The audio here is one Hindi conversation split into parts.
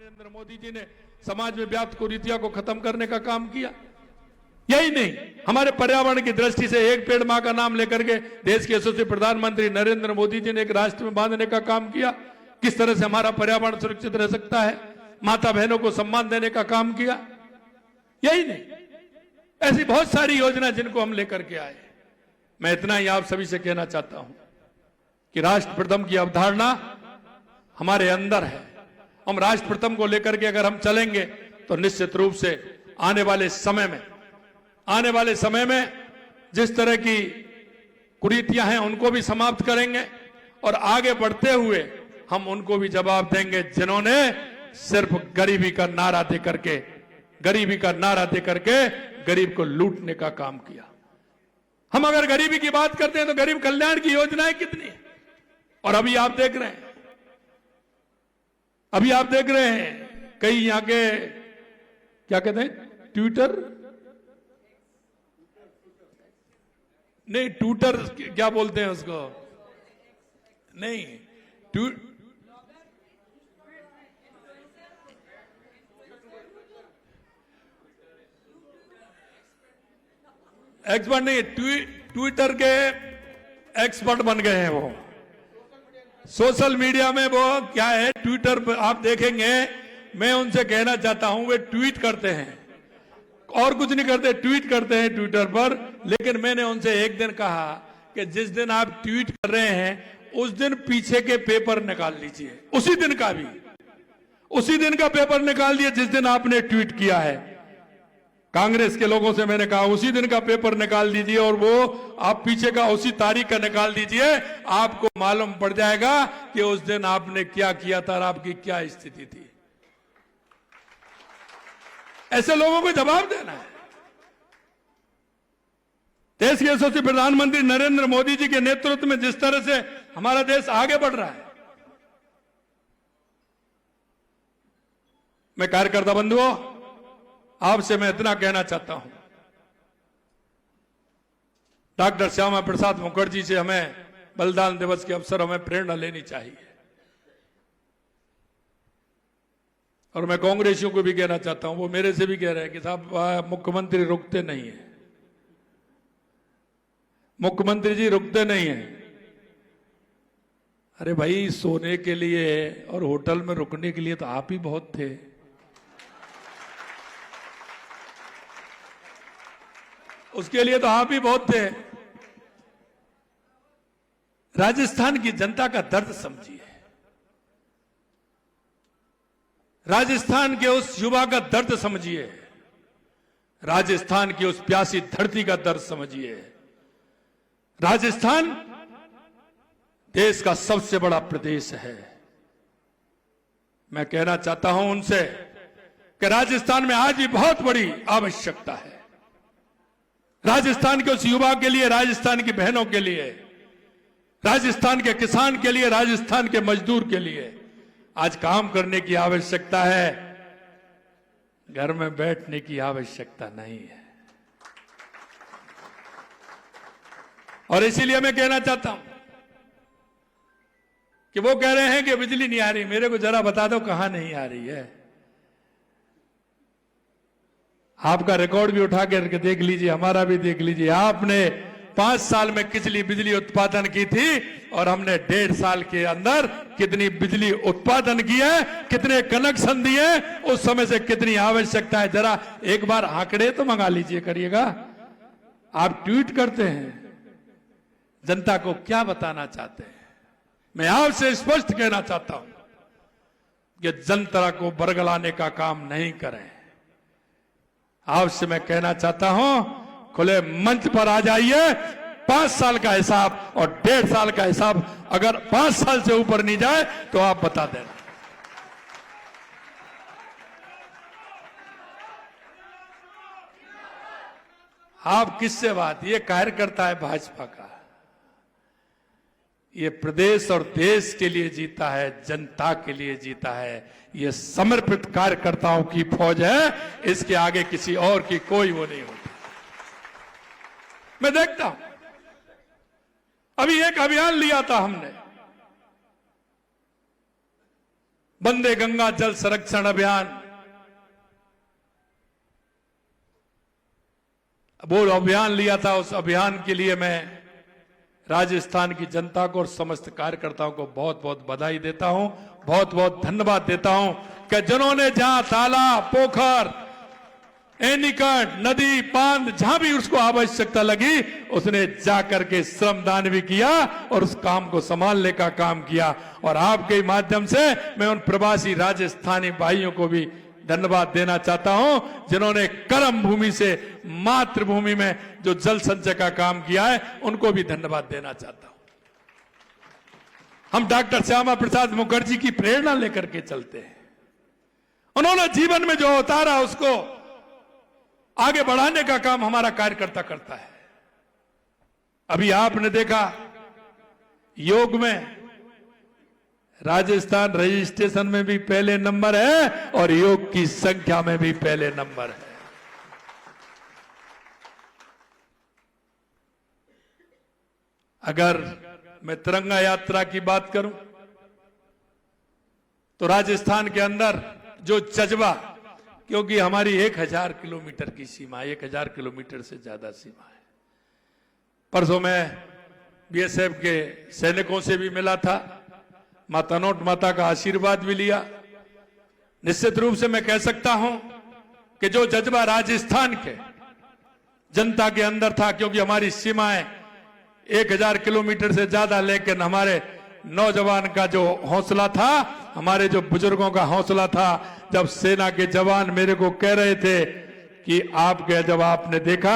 नरेंद्र मोदी जी ने समाज में व्याप्त कुरीतियों को खत्म करने का काम किया। यही नहीं, हमारे पर्यावरण की दृष्टि से एक पेड़ मां का नाम लेकर के देश के यशस्वी प्रधानमंत्री नरेंद्र मोदी जी ने एक राष्ट्र में बांधने का काम किया। किस तरह से हमारा पर्यावरण सुरक्षित रह सकता है, माता बहनों को सम्मान देने का काम किया। यही नहीं, ऐसी बहुत सारी योजना जिनको हम लेकर के आए। मैं इतना ही आप सभी से कहना चाहता हूं कि राष्ट्र प्रथम की अवधारणा हमारे अंदर है। हम राष्ट्र प्रथम को लेकर के अगर हम चलेंगे तो निश्चित रूप से आने वाले समय में जिस तरह की कुरीतियां हैं उनको भी समाप्त करेंगे और आगे बढ़ते हुए हम उनको भी जवाब देंगे जिन्होंने सिर्फ गरीबी का नारा दे करके गरीब को लूटने का काम किया। हम अगर गरीबी की बात करते हैं तो गरीब कल्याण की योजनाएं कितनी है। और अभी आप देख रहे हैं कई यहां के क्या कहते हैं, ट्विटर क्या बोलते हैं उसको, नहीं एक्सपर्ट नहीं, ट्विटर के एक्सपर्ट बन गए हैं वो। सोशल मीडिया में वो क्या है, ट्विटर पर आप देखेंगे, मैं उनसे कहना चाहता हूं वे ट्वीट करते हैं और कुछ नहीं करते, ट्वीट करते हैं ट्विटर पर। लेकिन मैंने उनसे एक दिन कहा कि जिस दिन आप ट्वीट कर रहे हैं उस दिन पीछे के पेपर निकाल लीजिए, उसी दिन का पेपर निकाल दिए जिस दिन आपने ट्वीट किया है। कांग्रेस के लोगों से मैंने कहा उसी दिन का पेपर निकाल दीजिए और वो आप पीछे का उसी तारीख का निकाल दीजिए, आपको मालूम पड़ जाएगा कि उस दिन आपने क्या किया था और आपकी क्या स्थिति थी। ऐसे लोगों को जवाब देना है। देश के यशस्वी प्रधानमंत्री नरेंद्र मोदी जी के नेतृत्व में जिस तरह से हमारा देश आगे बढ़ रहा है, मैं कार्यकर्ता बंधुओं आपसे मैं इतना कहना चाहता हूं, डॉक्टर श्यामा प्रसाद मुखर्जी से हमें बलिदान दिवस के अवसर हमें प्रेरणा लेनी चाहिए। और मैं कांग्रेसियों को भी कहना चाहता हूं, वो मेरे से भी कह रहे हैं कि साहब मुख्यमंत्री रुकते नहीं है, मुख्यमंत्री जी रुकते नहीं है। अरे भाई, सोने के लिए और होटल में रुकने के लिए तो आप ही बहुत थे। उसके लिए तो आप ही बहुत थे। राजस्थान की जनता का दर्द समझिए, राजस्थान के उस युवा का दर्द समझिए, राजस्थान की उस प्यासी धरती का दर्द समझिए। राजस्थान देश का सबसे बड़ा प्रदेश है। मैं कहना चाहता हूं उनसे कि राजस्थान में आज भी बहुत बड़ी आवश्यकता है। राजस्थान के उस युवा के लिए, राजस्थान की बहनों के लिए, राजस्थान के किसान के लिए, राजस्थान के मजदूर के लिए आज काम करने की आवश्यकता है, घर में बैठने की आवश्यकता नहीं है। और इसीलिए मैं कहना चाहता हूं कि वो कह रहे हैं कि बिजली नहीं आ रही, मेरे को जरा बता दो कहां नहीं आ रही है। आपका रिकॉर्ड भी उठा कर देख लीजिए, हमारा भी देख लीजिए। आपने 5 साल में कितनी बिजली उत्पादन की थी और हमने 1.5 साल के अंदर कितनी बिजली उत्पादन की है, कितने कनेक्शन दिए, उस समय से कितनी आवश्यकता है, जरा एक बार आंकड़े तो मंगा लीजिए करिएगा। आप ट्वीट करते हैं, जनता को क्या बताना चाहते हैं। मैं आपसे स्पष्ट कहना चाहता हूं कि जनता को बरगलाने का काम नहीं करें। आपसे मैं कहना चाहता हूं खुले मंच पर आ जाइए। 5 साल का हिसाब और 1.5 साल का हिसाब अगर 5 साल से ऊपर नहीं जाए तो आप बता देना। आप किससे बात, ये कार्यकर्ता है भाजपा का, ये प्रदेश और देश के लिए जीता है, जनता के लिए जीता है। ये समर्पित कार्यकर्ताओं की फौज है, इसके आगे किसी और की कोई वो नहीं होती। मैं देखता हूं, अभी एक अभियान लिया था हमने, वंदे गंगा जल संरक्षण अभियान, वो अभियान लिया था। उस अभियान के लिए मैं राजस्थान की जनता को और समस्त कार्यकर्ताओं को बहुत बहुत बधाई देता हूं, बहुत बहुत धन्यवाद देता हूं कि जिन्होंने जहां तालाब, पोखर, एनीकट, नदी, बांध, जहां भी उसको आवश्यकता लगी उसने जाकर के श्रमदान भी किया और उस काम को संभालने का काम किया। और आपके माध्यम से मैं उन प्रवासी राजस्थानी भाइयों को भी धन्यवाद देना चाहता हूं जिन्होंने कर्म भूमि से मातृभूमि में जो जल संचय का काम किया है, उनको भी धन्यवाद देना चाहता हूं। हम डॉक्टर श्यामा प्रसाद मुखर्जी की प्रेरणा लेकर के चलते हैं। उन्होंने जीवन में जो उतारा उसको आगे बढ़ाने का काम हमारा कार्यकर्ता करता है। अभी आपने देखा योग में राजस्थान रजिस्ट्रेशन में भी पहले नंबर है और योग की संख्या में भी पहले नंबर है। अगर मैं तिरंगा यात्रा की बात करूं तो राजस्थान के अंदर जो जज्बा, क्योंकि हमारी 1000 किलोमीटर की सीमा, 1000 किलोमीटर से ज्यादा सीमा है। परसों मैं बीएसएफ के सैनिकों से भी मिला था, माता नोट माता का आशीर्वाद भी लिया। निश्चित रूप से मैं कह सकता हूं कि जो जज्बा राजस्थान के जनता के अंदर था, क्योंकि हमारी सीमाएं 1000 किलोमीटर से ज्यादा, लेकिन हमारे नौजवान का जो हौसला था, हमारे जो बुजुर्गों का हौसला था, जब सेना के जवान मेरे को कह रहे थे कि आपके जब आपने देखा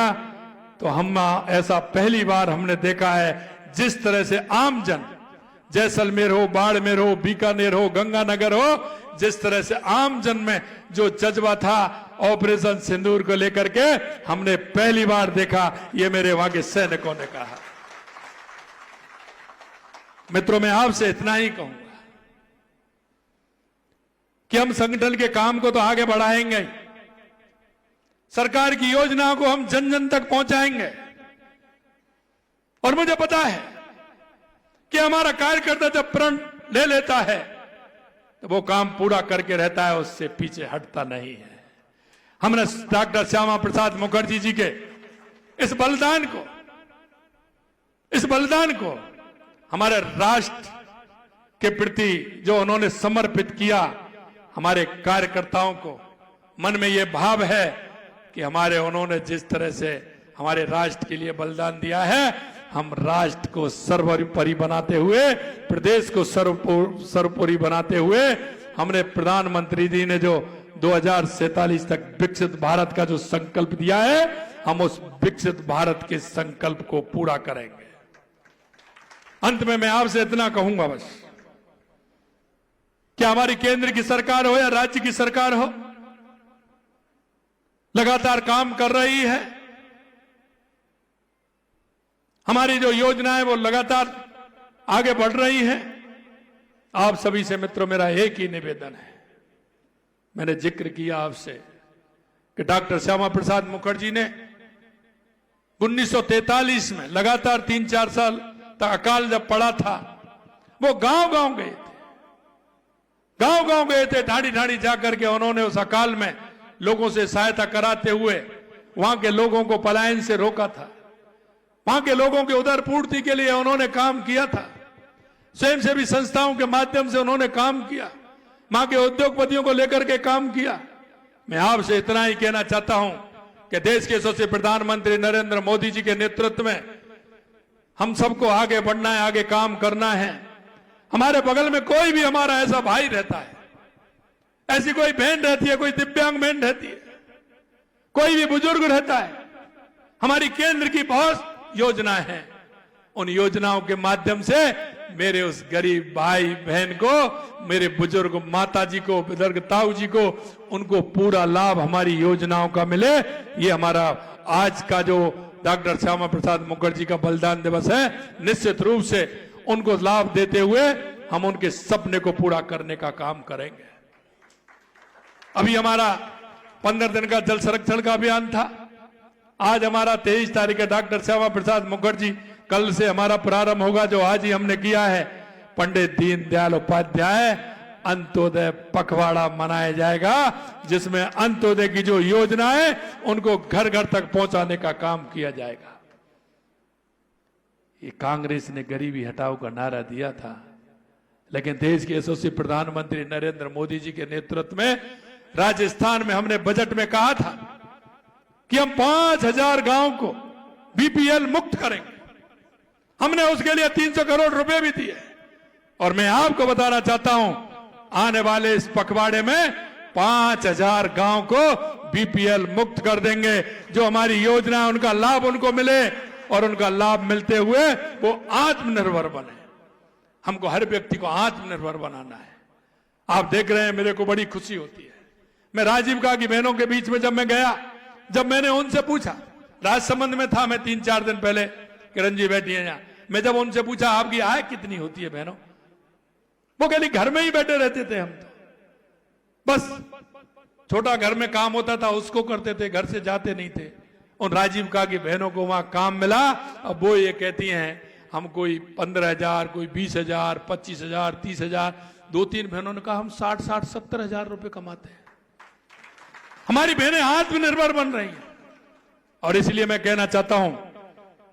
तो हम ऐसा पहली बार हमने देखा है, जिस तरह से आम जन, जैसलमेर हो, बाड़मेर हो, बीकानेर हो, गंगानगर हो, जिस तरह से आम जन में जो जज्बा था ऑपरेशन सिंदूर को लेकर के, हमने पहली बार देखा। ये मेरे वहां के सैनिकों ने कहा। मित्रों, मैं आपसे इतना ही कहूंगा कि हम संगठन के काम को तो आगे बढ़ाएंगे, सरकार की योजनाओं को हम जन जन तक पहुंचाएंगे। और मुझे पता है कि हमारा कार्यकर्ता जब प्रण ले लेता है तो वो काम पूरा करके रहता है, उससे पीछे हटता नहीं है। हमने डॉक्टर श्यामा प्रसाद मुखर्जी जी के इस बलिदान को हमारे राष्ट्र के प्रति जो उन्होंने समर्पित किया, हमारे कार्यकर्ताओं को मन में ये भाव है कि उन्होंने जिस तरह से हमारे राष्ट्र के लिए बलिदान दिया है, हम राष्ट्र को सर्वोपरि बनाते हुए, प्रदेश को सर्वोपरि बनाते हुए, हमने प्रधानमंत्री जी ने जो 2047 तक विकसित भारत का जो संकल्प दिया है, हम उस विकसित भारत के संकल्प को पूरा करेंगे। अंत में मैं आपसे इतना कहूंगा बस, क्या हमारी केंद्र की सरकार हो या राज्य की सरकार हो, लगातार काम कर रही है। हमारी जो योजनाएं वो लगातार आगे बढ़ रही हैं। आप सभी से मित्रों मेरा एक ही निवेदन है, मैंने जिक्र किया आपसे कि डॉक्टर श्यामा प्रसाद मुखर्जी ने 1943 में लगातार 3-4 साल तक अकाल जब पड़ा था, वो गांव-गांव गए थे, गांव-गांव गए थे, ढाड़ी-ढाड़ी जाकर के उन्होंने उस अकाल में लोगों से सहायता कराते हुए वहां के लोगों को पलायन से रोका था। वहां के लोगों के उदर पूर्ति के लिए उन्होंने काम किया था। स्वयंसेवी संस्थाओं के माध्यम से उन्होंने काम किया, वहां के उद्योगपतियों को लेकर के काम किया। मैं आपसे इतना ही कहना चाहता हूं कि देश के यशस्वी प्रधानमंत्री नरेंद्र मोदी जी के नेतृत्व में हम सबको आगे बढ़ना है, आगे काम करना है। हमारे बगल में कोई भी हमारा ऐसा भाई रहता है, ऐसी कोई बहन रहती है, कोई दिव्यांग बहन रहती है, कोई भी बुजुर्ग रहता है, हमारी केंद्र की बहुत योजनाएं हैं। उन योजनाओं के माध्यम से मेरे उस गरीब भाई बहन को, मेरे बुजुर्ग माता जी को, बुजुर्ग ताऊ जी को, उनको पूरा लाभ हमारी योजनाओं का मिले। ये हमारा आज का जो डॉक्टर श्यामा प्रसाद मुखर्जी का बलिदान दिवस है, निश्चित रूप से उनको लाभ देते हुए हम उनके सपने को पूरा करने का काम करेंगे। अभी हमारा 15 दिन का जल संरक्षण का अभियान था। आज हमारा 23 तारीख है, डॉक्टर श्यामा प्रसाद मुखर्जी, कल से हमारा प्रारंभ होगा जो आज ही हमने किया है, पंडित दीनदयाल उपाध्याय अंत्योदय पखवाड़ा मनाया जाएगा, जिसमें अंत्योदय की जो योजना है उनको घर घर तक पहुंचाने का काम किया जाएगा। ये कांग्रेस ने गरीबी हटाओ का नारा दिया था, लेकिन देश के यशस्वी प्रधानमंत्री नरेंद्र मोदी जी के नेतृत्व में राजस्थान में हमने बजट में कहा था कि हम 5000 गांव को बीपीएल मुक्त करेंगे। हमने उसके लिए 300 करोड़ रुपए भी दिए। और मैं आपको बताना चाहता हूं, आने वाले इस पखवाड़े में 5000 गांव को बीपीएल मुक्त कर देंगे। जो हमारी योजना है उनका लाभ उनको मिले और उनका लाभ मिलते हुए वो आत्मनिर्भर बने। हमको हर व्यक्ति को आत्मनिर्भर बनाना है। आप देख रहे हैं, मेरे को बड़ी खुशी होती है। मैं राजीव गांधी बहनों के बीच में जब मैं गया, जब मैंने उनसे पूछा, राजसमंद में था मैं 3-4 दिन पहले, किरण जी बैठी है यहाँ, मैं जब उनसे पूछा आपकी आय कितनी होती है बहनों, वो कहली घर में ही बैठे रहते थे हम तो, बस छोटा घर में काम होता था उसको करते थे, घर से जाते नहीं थे। उन राजीव गांधी बहनों को वहां काम मिला। अब वो ये कहती हैं हम कोई 15,000, कोई 20,000, 25,000, 30,000, 2-3 बहनों ने कहा हम 60,000, 70,000 रुपए कमाते हैं। हमारी बहनें आत्मनिर्भर बन रही हैं। और इसलिए मैं कहना चाहता हूं,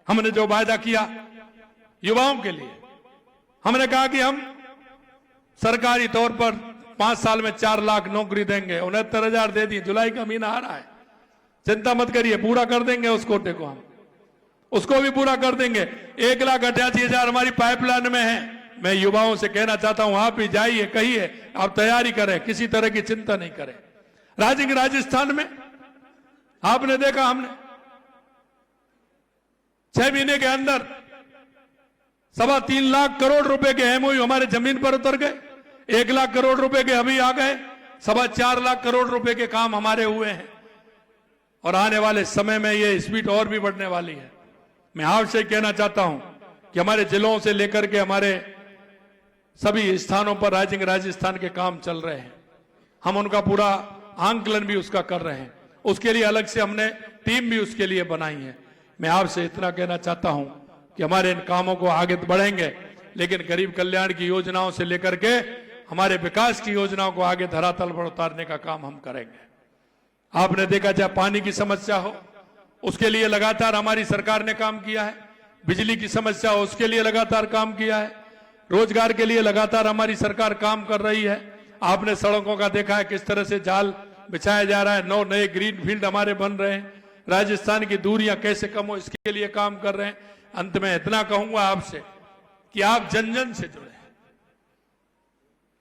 हमने जो वायदा किया युवाओं के लिए, हमने कहा कि हम सरकारी तौर पर 5 साल में 4 लाख नौकरी देंगे। 69,000 दे दी, जुलाई का महीना आ रहा है, चिंता मत करिए, पूरा कर देंगे उस कोटे को, हम उसको भी पूरा कर देंगे। 1,88,000 हमारी पाइपलाइन में है। मैं युवाओं से कहना चाहता हूं, आप भी जाइए, कहिए, आप तैयारी करें, किसी तरह की चिंता नहीं करें। राजस्थान में आपने देखा, हमने 6 महीने के अंदर 3.25 लाख करोड़ रुपए के एमओयू हमारे जमीन पर उतर गए। 1 लाख करोड़ रुपए के अभी आ गए। 4.25 लाख करोड़ रुपए के काम हमारे हुए हैं। और आने वाले समय में ये स्पीड और भी बढ़ने वाली है। मैं आपसे कहना चाहता हूं कि हमारे जिलों से लेकर के हमारे सभी स्थानों पर राजस्थान के काम चल रहे हैं। हम उनका पूरा आंकलन भी उसका कर रहे हैं। उसके लिए अलग से हमने टीम भी उसके लिए बनाई है। मैं आपसे इतना कहना चाहता हूं कि हमारे इन कामों को आगे तो बढ़ेंगे, लेकिन गरीब कल्याण की योजनाओं से लेकर के हमारे विकास की योजनाओं को आगे धरातल पर उतारने का काम हम करेंगे। आपने देखा, चाहे पानी की समस्या हो, उसके लिए लगातार हमारी सरकार ने काम किया है। बिजली की समस्या हो, उसके लिए लगातार काम किया है। रोजगार के लिए लगातार हमारी सरकार काम कर रही है। आपने सड़कों का देखा है, किस तरह से जाल बिछाया जा रहा है। 9 नए ग्रीन फील्ड हमारे बन रहे हैं। राजस्थान की दूरियां कैसे कम हो, इसके लिए काम कर रहे हैं। अंत में इतना कहूंगा आपसे कि आप जन जन से जुड़े।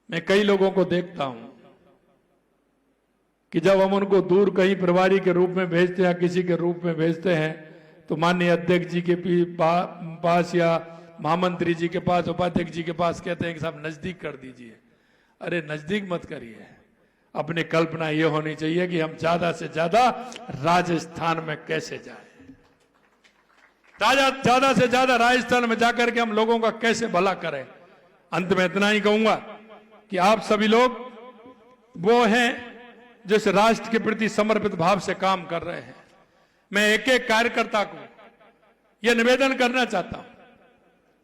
मैं कई लोगों को देखता हूं कि जब हम उनको दूर कहीं प्रभारी के रूप में भेजते हैं, किसी के रूप में भेजते हैं, तो माननीय अध्यक्ष जी के पास या महामंत्री जी के पास, उपाध्यक्ष जी के पास कहते हैं कि साहब नजदीक कर दीजिए। अरे नजदीक मत करिए। अपनी कल्पना यह होनी चाहिए कि हम ज्यादा से ज्यादा राजस्थान में कैसे जाएं, ज्यादा से ज्यादा राजस्थान में जाकर के हम लोगों का कैसे भला करें। अंत में इतना ही कहूंगा कि आप सभी लोग वो हैं जो इस राष्ट्र के प्रति समर्पित भाव से काम कर रहे हैं। मैं एक एक कार्यकर्ता को यह निवेदन करना चाहता हूं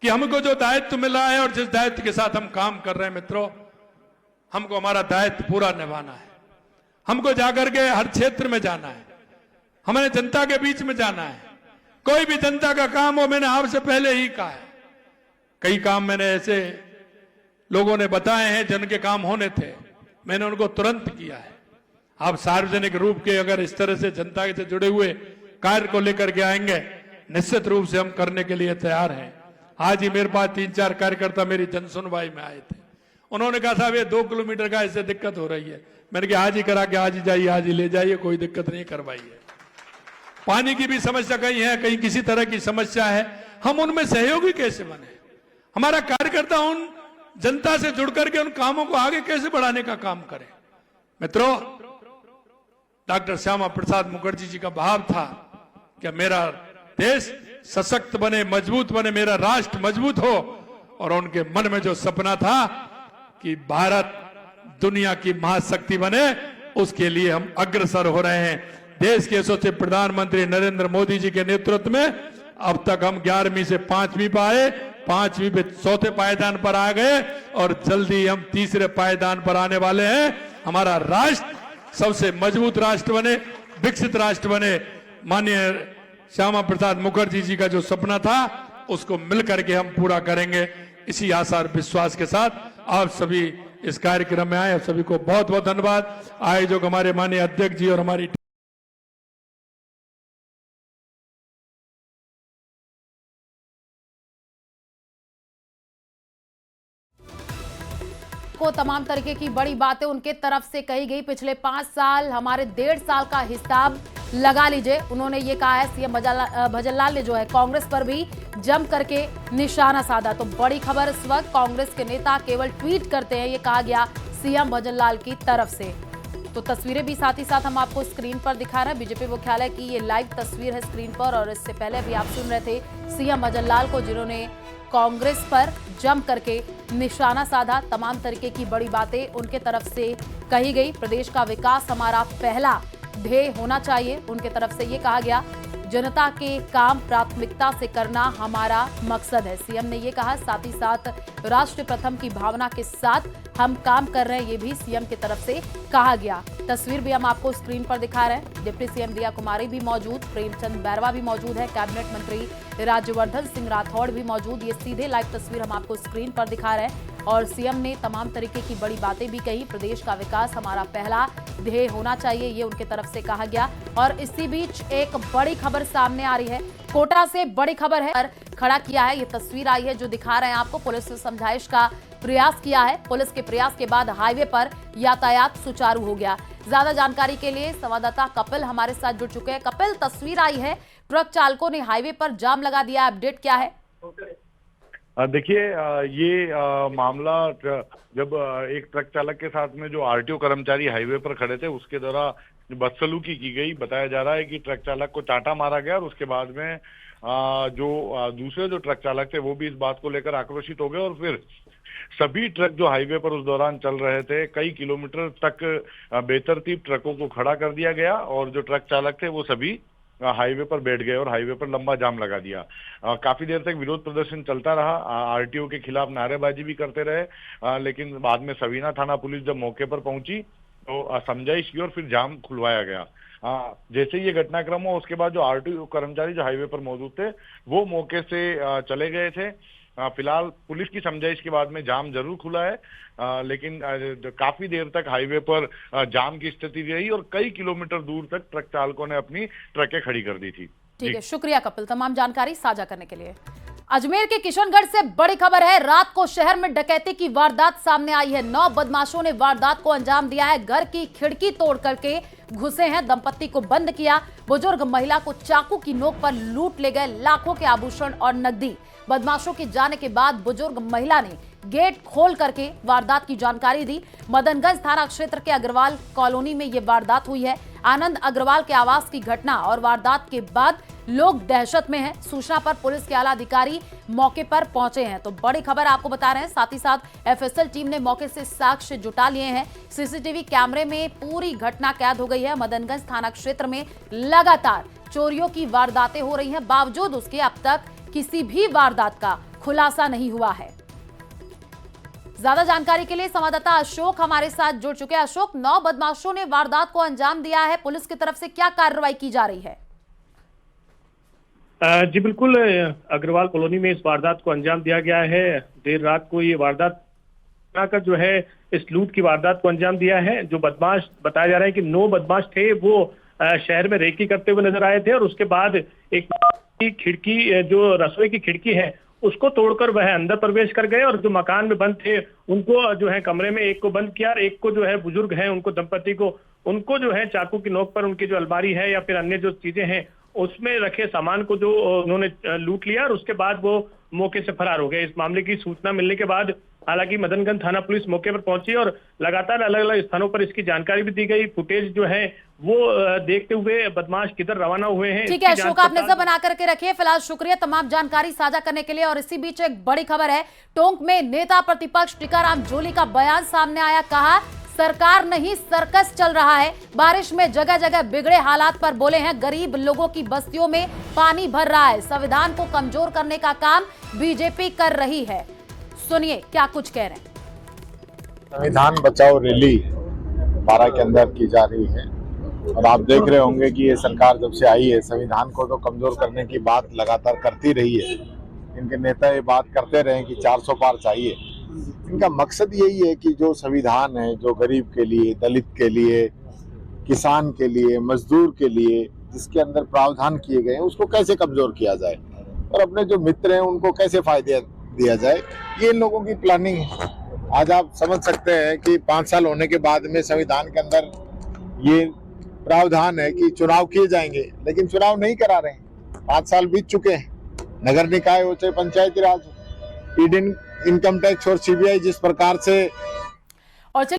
कि हमको जो दायित्व मिला है और जिस दायित्व के साथ हम काम कर रहे हैं, मित्रों, हमको हमारा दायित्व पूरा निभाना है। हमको जाकर के हर क्षेत्र में जाना है, हमें जनता के बीच में जाना है। कोई भी जनता का काम हो, मैंने आपसे पहले ही कहा है, कई काम मैंने ऐसे लोगों ने बताए हैं जिनके काम होने थे, मैंने उनको तुरंत किया है। आप सार्वजनिक रूप के अगर इस तरह से जनता से जुड़े हुए कार्य को लेकर के आएंगे, निश्चित रूप से हम करने के लिए तैयार हैं। आज ही मेरे पास 3-4 कार्यकर्ता मेरी जनसुनवाई में आए थे। उन्होंने कहा साहब ये 2 किलोमीटर का ऐसे दिक्कत हो रही है। मैंने कहा आज ही करा के आज ही जाइए, आज ही ले जाइए, कोई दिक्कत नहीं, करवाइए। पानी की भी समस्या कहीं है, कहीं किसी तरह की समस्या है, हम उनमें सहयोगी कैसे बने। हमारा कार्यकर्ता उन जनता से जुड़ करके उन कामों को आगे कैसे बढ़ाने का काम करे। मित्रों, डॉक्टर श्यामा प्रसाद मुखर्जी जी का भाव था कि मेरा देश सशक्त बने, मजबूत बने, मेरा राष्ट्र मजबूत हो। और उनके मन में जो सपना था कि भारत दुनिया की महाशक्ति बने, उसके लिए हम अग्रसर हो रहे हैं। देश के यशस्वी प्रधानमंत्री नरेंद्र मोदी जी के नेतृत्व में अब तक हम 11वीं से 5वीं पे आए, 5वीं पे चौथे पायदान पर आ गए और जल्दी हम तीसरे पायदान पर आने वाले हैं। हमारा राष्ट्र सबसे मजबूत राष्ट्र बने, विकसित राष्ट्र बने। माननीय श्यामा प्रसाद मुखर्जी जी का जो सपना था उसको मिलकर के हम पूरा करेंगे। इसी आशा और विश्वास के साथ आप सभी इस कार्यक्रम में आए, आप सभी को बहुत बहुत धन्यवाद। आयोजक हमारे माननीय अध्यक्ष जी और हमारी को तमाम तरीके की बड़ी बातें उनके तरफ से कही गई। पिछले 5 साल हमारे 1.5 साल का हिसाब लगा लीजिए, उन्होंने ये कहा है। सीएम भजनलाल ने जो है कांग्रेस पर भी जम करके निशाना साधा। तो बड़ी खबर इस वक्त, कांग्रेस के नेता केवल ट्वीट करते हैं, ये कहा गया सीएम भजनलाल की तरफ से। तो तस्वीरें भी साथ ही साथ हम आपको स्क्रीन पर दिखा रहे हैं। बीजेपी मुख्यालय की ये लाइव तस्वीर है स्क्रीन पर। और इससे पहले भी आप सुन रहे थे सीएम भजनलाल को, जिन्होंने कांग्रेस पर जम करके निशाना साधा। तमाम तरीके की बड़ी बातें उनके तरफ से कही गई। प्रदेश का विकास हमारा पहला ध्येय होना चाहिए, उनके तरफ से ये कहा गया। जनता के काम प्राथमिकता से करना हमारा मकसद है, सीएम ने ये कहा। साथ ही साथ राष्ट्र प्रथम की भावना के साथ हम काम कर रहे हैं, ये भी सीएम की तरफ से कहा गया। तस्वीर भी हम आपको स्क्रीन पर दिखा रहे हैं। डिप्टी सीएम दिया कुमारी भी मौजूद, प्रेमचंद बैरवा भी मौजूद है, कैबिनेट मंत्री राज्यवर्धन सिंह राठौड़ भी मौजूद। ये सीधे लाइव तस्वीर हम आपको स्क्रीन पर दिखा रहे हैं। और सीएम ने तमाम तरीके की बड़ी बातें भी कही। प्रदेश का विकास हमारा पहला ध्येय होना चाहिए, ये उनके तरफ से कहा गया। और इसी बीच एक बड़ी खबर सामने आ रही है, कोटा से बड़ी खबर है, खड़ा किया है। ये तस्वीर आई है जो दिखा रहे हैं आपको। पुलिस ने समझाइश का प्रयास किया है। पुलिस के प्रयास के बाद हाईवे पर यातायात सुचारू हो गया। ज्यादा जानकारी के लिए संवाददाता कपिल हमारे साथ जुड़ चुके हैं। कपिल, तस्वीर आई है, ट्रक चालकों ने हाईवे पर जाम लगा दिया, अपडेट क्या है? देखिए, ये मामला जब एक ट्रक चालक के साथ में जो आरटीओ कर्मचारी हाईवे पर खड़े थे उसके द्वारा बदसलूकी की गई। बताया जा रहा है कि ट्रक चालक को चांटा मारा गया और उसके बाद में दूसरे जो ट्रक चालक थे वो भी इस बात को लेकर आक्रोशित हो गए और फिर सभी ट्रक जो हाईवे पर उस दौरान चल रहे थे कई किलोमीटर तक बेतरतीब ट्रकों को खड़ा कर दिया गया और जो ट्रक चालक थे वो सभी हाईवे पर बैठ गए और हाईवे पर लंबा जाम लगा दिया। काफी देर तक विरोध प्रदर्शन चलता रहा, आरटीओ के खिलाफ नारेबाजी भी करते रहे, लेकिन बाद में सवीना थाना पुलिस जब मौके पर पहुंची तो समझाइश की और फिर जाम खुलवाया गया। जैसे ये घटनाक्रम हो उसके बाद जो आरटीओ कर्मचारी जो हाईवे पर मौजूद थे वो मौके से चले गए थे। फिलहाल पुलिस की समझाइश के बाद में जाम जरूर खुला है, लेकिन काफी देर तक हाईवे पर जाम की स्थिति रही और कई किलोमीटर दूर तक ट्रक चालकों ने अपनी ट्रकें खड़ी कर दी थी। ठीक है, शुक्रिया कपिल तमाम जानकारी साझा करने के लिए। अजमेर के किशनगढ़ से बड़ी खबर है, रात को शहर में डकैती की वारदात सामने आई है। 9 बदमाशों ने वारदात को अंजाम दिया है। घर की खिड़की तोड़ करके घुसे हैं, दंपत्ति को बंद किया, बुजुर्ग महिला को चाकू की नोक पर लूट ले गए लाखों के आभूषण और नकदी। बदमाशों के जाने के बाद बुजुर्ग महिला ने गेट खोल करके वारदात की जानकारी दी। मदनगंज थाना क्षेत्र के अग्रवाल कॉलोनी में यह वारदात हुई है। आनंद अग्रवाल के आवास की घटना और वारदात के बाद लोग दहशत में हैं। सूचना पर पुलिस के आला अधिकारी मौके पर पहुंचे हैं। तो बड़ी खबर आपको बता रहे हैं, साथ ही साथ एफएसएल टीम ने मौके से साक्ष्य जुटा लिए हैं। सीसीटीवी कैमरे में पूरी घटना कैद हो गई है। मदनगंज थाना क्षेत्र में लगातार चोरियों की वारदातें हो रही हैं, बावजूद उसके अब तक किसी भी वारदात का खुलासा नहीं हुआ है। ज्यादा जानकारी के लिए संवाददाता अशोक हमारे साथ जुड़ चुके हैं। अशोक, 9 बदमाशों ने वारदात को अंजाम दिया है, पुलिस की तरफ से क्या कार्रवाई की जा रही है? जी बिल्कुल, अग्रवाल कॉलोनी में इस वारदात को अंजाम दिया गया है। देर रात को ये वारदात कर जो है इस लूट की वारदात को अंजाम दिया है। जो बदमाश बताया जा रहा है कि 9 बदमाश थे वो शहर में रेकी करते हुए नजर आए थे और उसके बाद एक खिड़की, जो रसोई की खिड़की है उसको तोड़कर वह अंदर प्रवेश कर गए और जो मकान में बंद थे उनको जो है कमरे में एक को बंद किया और एक को जो है बुजुर्ग हैं उनको, दंपति को, उनको जो है चाकू की नोक पर उनकी जो अलमारी है या फिर अन्य जो चीजें हैं उसमें रखे सामान को जो उन्होंने लूट लिया और उसके बाद वो मौके से फरार हो गए। इस मामले की सूचना मिलने के बाद हालांकि मदनगंज थाना पुलिस मौके पर पहुंची और लगातार अलग अलग स्थानों पर इसकी जानकारी भी दी गई। फुटेज जो है वो देखते हुए बदमाश किधर रवाना हुए हैं। ठीक है अशोक, आप नजर बना करके रखिए। फिलहाल शुक्रिया तमाम जानकारी साझा करने के लिए। और इसी बीच एक बड़ी खबर है, टोंक में नेता प्रतिपक्ष टीकाराम जूली का बयान सामने आया। कहा सरकार नहीं सर्कस चल रहा है। बारिश में जगह जगह बिगड़े हालात पर बोले हैं, गरीब लोगों की बस्तियों में पानी भर रहा है। संविधान को कमजोर करने का काम बीजेपी कर रही है। सुनिए क्या कुछ कह रहे हैं। संविधान बचाओ रैली बारा के अंदर की जा रही है और आप देख रहे होंगे कि ये सरकार जब से आई है संविधान को तो कमजोर करने की बात लगातार करती रही है। इनके नेता ये बात करते रहे कि 400 पार चाहिए। इनका मकसद यही है कि जो संविधान है, जो गरीब के लिए, दलित के लिए, किसान के लिए, मजदूर के लिए जिसके अंदर प्रावधान किए गए हैं उसको कैसे कमजोर किया जाए और अपने जो मित्र हैं उनको कैसे फायदे दिया जाए, ये इन लोगों की प्लानिंग है। आज आप समझ सकते हैं कि 5 साल होने के बाद में संविधान के अंदर ये प्रावधान है कि चुनाव किए जाएंगे, लेकिन चुनाव नहीं करा रहे हैं। 5 साल बीत चुके हैं। नगर निकाय हो चाहे पंचायती राज हो, ईडी, इनकम टैक्स और सीबीआई जिस प्रकार से और